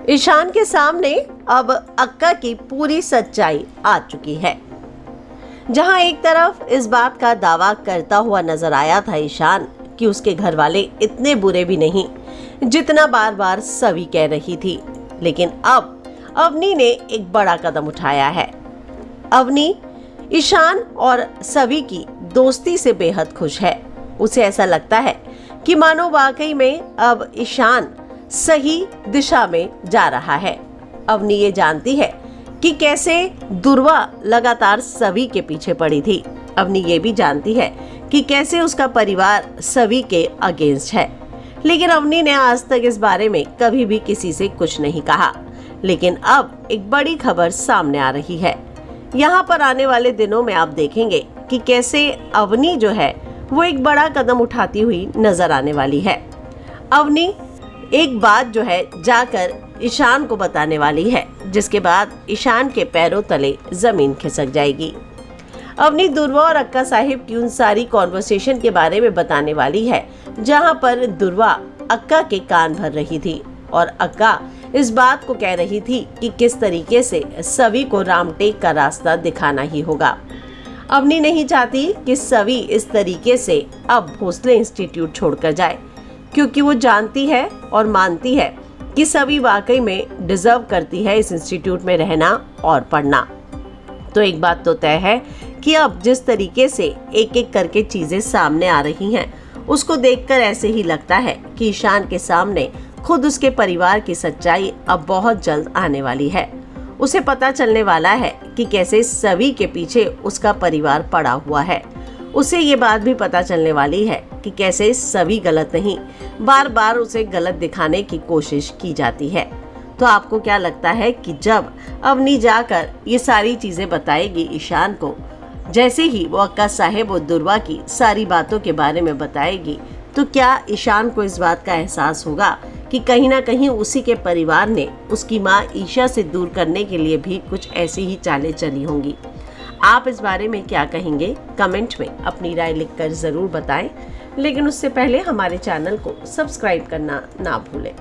ईशान के सामने अब अक्का की पूरी सच्चाई आ चुकी है। जहां एक तरफ इस बात का दावा करता हुआ नजर आया था ईशान कि उसके घर वाले इतने बुरे भी नहीं जितना बार बार सवी कह रही थी, लेकिन अब अवनी ने एक बड़ा कदम उठाया है। अवनी ईशान और सवी की दोस्ती से बेहद खुश है। उसे ऐसा लगता है कि मानो वाकई में अब ईशान सही दिशा में जा रहा है। अवनी ये जानती है कि कैसे दुर्वा लगातार सवी के पीछे पड़ी थी। अवनी ये भी जानती है कि कैसे उसका परिवार सवी के अगेंस्ट है, लेकिन अवनी ने आज तक इस बारे में कभी भी किसी से कुछ नहीं कहा। लेकिन अब एक बड़ी खबर सामने आ रही है। यहाँ पर आने वाले दिनों में आप देखेंगे कि कैसे अवनी जो है वो एक बड़ा कदम उठाती हुई नजर आने वाली है। अवनी एक बात जो है जाकर ईशान को बताने वाली है, जिसके बाद ईशान के पैरों तले जमीन खिसक जाएगी। अवनी दुर्वा और अक्का साहिब की उन सारी कॉन्वर्सेशन के बारे में बताने वाली है जहां पर दुर्वा अक्का के कान भर रही थी और अक्का इस बात को कह रही थी कि किस तरीके से सवी को रामटेक का रास्ता दिखाना ही होगा। अवनी नहीं चाहती कि सवी इस तरीके से अब भोसले इंस्टीट्यूट छोड़कर जाए, क्योंकि वो जानती है और मानती है कि सभी वाकई में डिजर्व करती है इस इंस्टीट्यूट में रहना और पढ़ना। तो एक बात तो तय है कि अब जिस तरीके से एक एक करके चीजें सामने आ रही हैं, उसको देखकर ऐसे ही लगता है कि ईशान के सामने खुद उसके परिवार की सच्चाई अब बहुत जल्द आने वाली है। उसे पता चलने वाला है कि कैसे सभी के पीछे उसका परिवार पड़ा हुआ है। उसे ये बात भी पता चलने वाली है कि कैसे सभी गलत नहीं, बार बार उसे गलत दिखाने की कोशिश की जाती है। तो आपको क्या लगता है कि जब अवनी जाकर ये सारी चीजें बताएगी ईशान को, जैसे ही वो अक्का साहिब और दुर्वा की सारी बातों के बारे में बताएगी, तो क्या ईशान को इस बात का एहसास होगा कि कहीं ना कहीं उसी के परिवार ने उसकी माँ ईशा से दूर करने के लिए भी कुछ ऐसी ही चालें चली होंगी? आप इस बारे में क्या कहेंगे? कमेंट में अपनी राय लिखकर जरूर बताएं, लेकिन उससे पहले हमारे चैनल को सब्सक्राइब करना ना भूलें।